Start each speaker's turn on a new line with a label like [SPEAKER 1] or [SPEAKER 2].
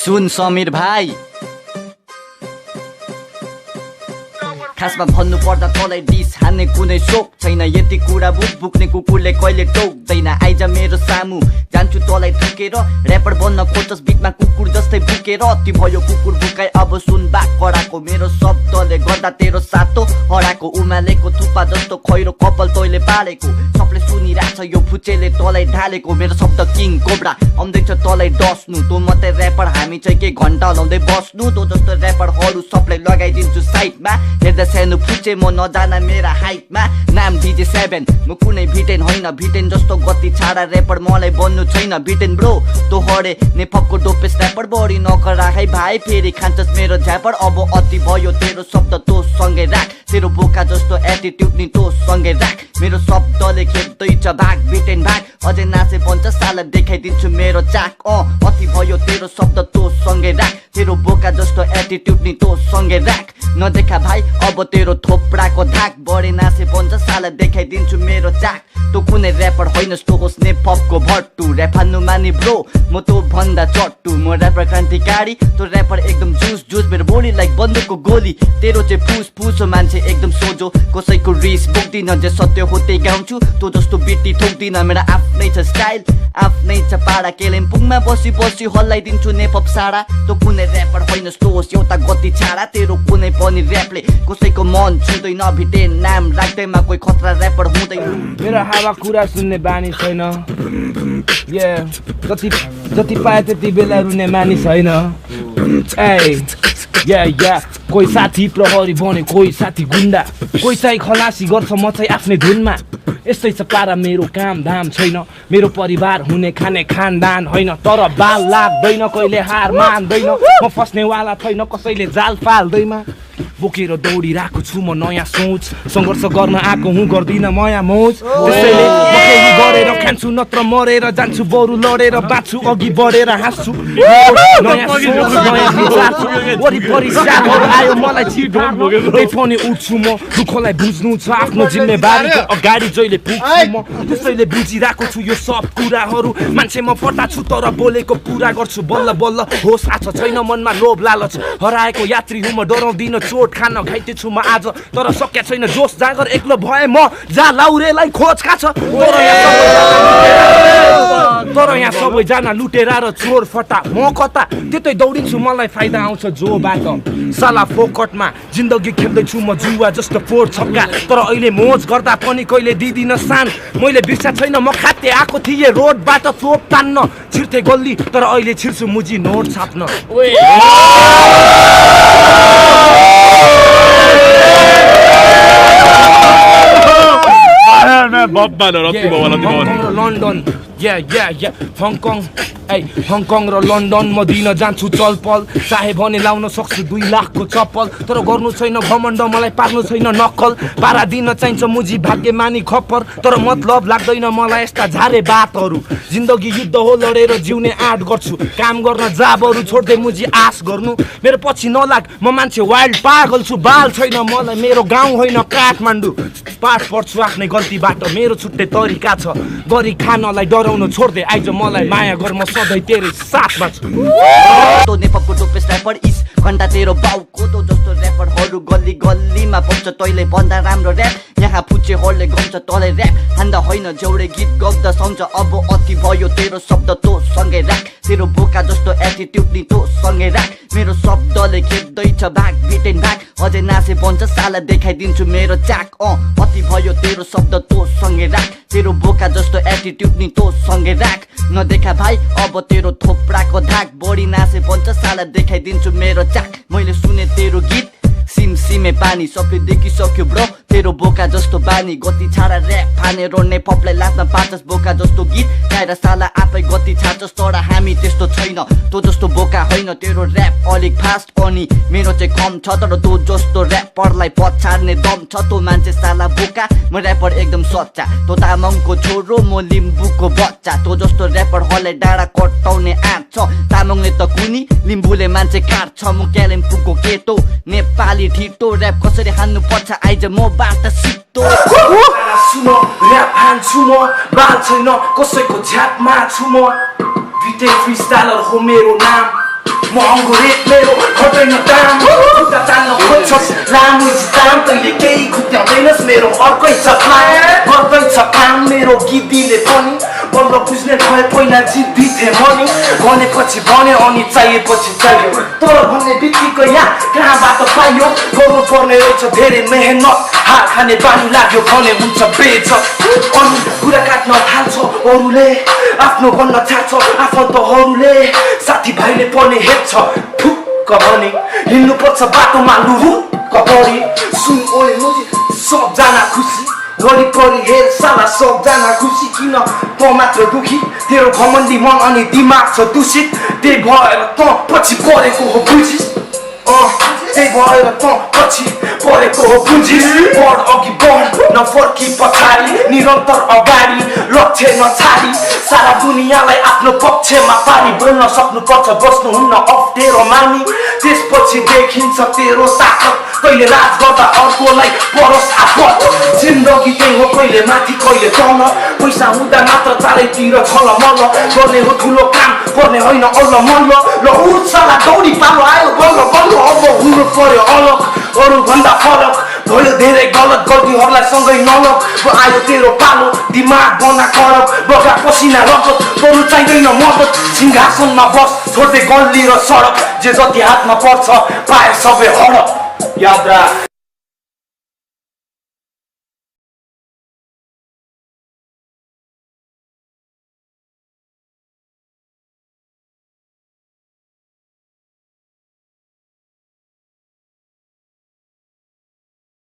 [SPEAKER 1] सुन समीर भाइ खासमा भन्नु पर्दा तँलाई डिस हान्ने कुनै सोख छैन यति कुरा बुक्ने कुकुरले कहिले टोक्दैन आइज मेरो सामु जान्छु तँलाई ठोकेर ऱ्यापर बन्न खोज्छस् बिचमा कुकुर जस्तै बुकेर अति भयो कुकुर बुकाइ अब सुन बाक कराको मेरो शब्दले गर्दा तेरो सातो हराको उमालेको थुप्पा जस्तो खैरो कपाल तैले पालेको सबले सुनिरहेछ यो फुचेले तँलाई ढालेको मेरो शब्द किङ कोब्रा आउँदैछ तँलाई डस्नु तँ मात्रै ऱ्यापर हामी चाहिँ के घन्टा लाउँदै बस्नु तँ जस्तो ऱ्यापरहरू सबलाई लगाइदिन्छु साइडमा हेर्दा सानो फुचे म नजाना मेरा हाइटमा नाम DJ 7 म कुनै भिटेन होइन भिटेन जस्तो गति छाडा ऱ्यापर मलाई बन्नु छैन भिटेन ब्रो तो हरे नेपको डोपेस ऱ्यापर बढी नकरा है भाइ फेरि खान्छस् मेरो झ्यापर अब अति भयो तेरो शब्द तो सँगै राख तेरो बोका जस्तो एटिट्युड नि तो सँगै राख मेरो शब्दले खेप्दैछ भाग भिटेन भाग अझै नाचे बन्छ साला देखाइदिन्छु मेरो चाक अति भयो तेरो शब्द तो सँगै राख तेरो बोका जस्तो एटिट्युड नि तो सँगै राख नदेखा भाइ अब तेरो थोप्राको धाक बढे नाचे बन्छ साला देखाइदिन्छु मेरो चाक तँ कुनै ऱ्यापर होइनस् तँ होस् नेपको भट्टु ऱ्याप हान्नु माने ब्रो म तँ भन्दा चट्टु म ऱ्यापर क्रान्तिकारी तँ ऱ्यापर एकदम जुस मेरो बोली लाइक बन्दुकको गोली तेरो चाहिँ फुस मान्छे एकदम सोझो कसैको रिस बोक्दिन जे सत्य हो त्यही गाउँछु तँ जस्तो बिटी ठोक्दिन मेरो आफ्नै छ स्टाइल आफ्नै छ पाडा कालिम्पोङमा बसी हल्लाइदिन्छु नेपप साडा तँ कुनै ऱ्यापर होइनस् तँ होस् एउटा गति छाडा तेरो कुनै पनि ऱ्यापले कसैको मन छुँदैन भिटे नाम राख्दैमा कोही खतरा ऱ्यापर हुँदैन
[SPEAKER 2] मेरो हावा कुरा सुन्ने बानी छैन जति पाए त्यति बेला रुने मानिस होइन कोही साथी प्रहरी बने कोही साथी गुन्डा कोही चाहिँ खलासी गर्छ म चाहिँ आफ्नै धुनमा यस्तै छ पारा मेरो काम धाम छैन मेरो परिवार हुने खाने खानदान होइन तर बाल लाग्दैन कहिले हार मान्दैन म फस्नेवाला छैन कसैले जाल फाल्दैमा बोकेर दौडिरहेको छु म नयाँ सोच सङ्घर्ष गर्न आएको हुँ गर्दिन मया मोज त्यसैले केही गरेर खान्छु नत्र मरेर जान्छु बरु लडेर बाँच्छु अघि बढेर हाँस्छु नयाँ सोच नयाँ विचार वरिपरि साथहरू आयो मलाई छिटो त्यही पनि उठ्छु म दुःखलाई बुझ्नु छ आफ्नो जिम्मेवारी अगाडि जहिले पुग्छु म त्यसैले बुझिरहेको छु यो सब कुराहरू मान्छे म फटा छु तर बोलेको पुरा गर्छु बल्ल बल्ल होस आछ छैन मनमा लोभ लालच हराएको यात्री हुँ म डराउँदिन चोट खान घाइते छु म आज तर सक्या छैन जोस जागर एक्लो भए म जा लाउरेलाई खोज खाछ तर यहाँ सबैजना लुटेरा र चोर फटा म कता त्यतै दौडिन्छु मलाई फाइदा आउँछ जोबाट साला फोकटमा जिन्दगी खेल्दैछु म जुवा जस्तो फोर छक्का तर अहिले मोज गर्दा पनि कहिले दिदिन सान मैले बिर्सा छैन म खाते आएको थिएँ रोडबाट तोप तान्न छिर्थे गल्ली तर अहिले छिर्छु मुजी नोट छाप्न लन्डन हङकङ र लन्डन म दिन जान्छु चलपल चाहे भने लाउन सक्छु 2 लाखको चप्पल तर गर्नु छैन घमण्ड मलाई पार्नु छैन नक्कल पारा दिन चाहिन्छ मुजी भाग्यमानी खप्पर तर मतलब लाग्दैन मलाई यस्ता झारे बातहरू जिन्दगी युद्ध हो लडेर जिउने आँट गर्छु काम गर्न जाबहरू छोड्दै मुजी आश गर्नु मेरो पछि नलाग म मान्छे वाइल्ड पागल छु बाल छैन मलाई मेरो गाउँ होइन काठमाडौँ पाठ पढ्छु आफ्नै गल्तीबाट मेरो छुट्टै तरिका छ गरी खानलाई डराउन छोड्दे आइज मलाई माया गर म सधैँ तेरै साथमा छु
[SPEAKER 1] तो नेपको डोपेस ऱ्यापर इस घन्टा तेरो बाउको तो जस्तो ऱ्यापरहरू गल्ली गल्लीमा पाउँछ तैले भन्दा राम्रो ऱ्याप यहाँ फुचेहरूले गाउँछ तँलाई ऱ्याप हान्दा होइन जेउडे गीत गाउँदा सँगछ अब अति भयो तेरो शब्द तो सँगै राख तेरो बोका जस्तो एटिट्युड नि तो सँगै राख मेरो शब्दले खेप्दैछ भाग भिटेन भाग अझै नाचे बन्छ साला देखाइदिन्छु मेरो चाक अति भयो तेरो शब्द तो सँगै राख तेरो बोका जस्तो एटिट्युड नि तो सँगै राख नदेखा भाइ अब तेरो थोप्राको धाक बढी नाचे बन्छ साला देखाइदिन्छु मेरो चाक मैले सुने तेरो गीत सिमसिमे पानी सबले देखिसक्यो ब्रो तेरो बोका जस्तो बानी गति छाडा ऱ्याप फाने रोड्ने पपलाई लास्न पाँचस बोका जस्तो गीत गाएर साला आफै गति छाड्छस् तर हामी त्यस्तो छैन तँ जस्तो बोका होइन तेरो ऱ्याप अलिक फास्ट अनि मेरो चाहिँ कम छ तर तँ जस्तो ऱ्यापरलाई पछाड्ने दम छ तँ मान्छे साला बोका म ऱ्यापर एकदम सच्चा तँ तामाङको छोरो म लिम्बूको बच्चा तँ जस्तो ऱ्यापरहरूलाई डाँडा कटाउने आँट छ तामाङले त कुनी लिम्बूले मान्छे काट्छ म कालिम्पोङको केटो नेपाली ठिटो ऱ्याप कसरी हान्नु पर्छ आइज म बाट सिक्तो
[SPEAKER 2] सुनो ऱ्याप हान्छु म बाल छैन कसैको झ्यापमा छु म भिटे फ्रिस्टाइलर हो मेरो नाम
[SPEAKER 3] महँगो रेट मेरो घट्दैन दाम खुट्टा तान्न खोज्छस् लामो दाम तैँले केही खुट्याउँदैनस् मेरो अर्कै छ प्लान गर्दैछ काम मेरो गिद्दीले पनि बल्ल बुझ्ने भए पहिला जिद्दी थिएँ मनी भनेपछि भने अनि चाहिएपछि चाहियो तर भन्ने बित्तिकै यहाँ कहाँबाट पाइयो गर्नुपर्ने रहेछ धेरै मेहनत हात खाने बानी लाग्यो भने हुन्छ बेइज्जत अनि कुरा काट्न थाल्छ अरूले आफ्नो बन्न चाहन्छ आफन्तहरूले साथीभाइले पनि हेर्छ ठुक्क भने हिँड्नुपर्छ बाटोमा लुरुक्क परी सुन ओए मुजी सबजना खुसी वरिपरि हेर साला सबजना खुसी किन त मात्र दुखी तेरो घमण्डी मन अनि दिमाग छ दूषित त्यही भएर त पछि परेको हो बुझिस् त्यही भएर त पछि परेको हो बुझिस् बढ अघि बढ नफर्की पछाडि निरन्तर अगाडि लक्ष्य नछाडी सारा दुनियाँलाई आफ्नो पक्षमा पारी बोल्न सक्नुपर्छ बस्नुहुन्न अप्ठ्यारो मानी त्यसपछि देखिन्छ तेरो ताकत कहिले राज गर्दा अर्कोलाई परोस् आफत जिन्दगी त्यही हो कहिले माथि कहिले तल पैसा हुँदा मात्र चारैतिर छलमल गर्ने हो ठुलो काम गर्ने होइन अल्ल मल्ल ल उठ्साला दौडी पालो आयो बल्ल बल्ल अब हुनु पर्यो अलग अरूभन्दा फरक भयो धेरै गलत गल्तीहरूलाई सँगै नलग आयो तेरो पालो दिमाग बना करब बगा पसिना रगत बरु चाहिँदैन मद्दत सिंहासनमा बस छोड्दै गल्ली र सडक जे जति हातमा पर्छ पाए सबै हडप याद राख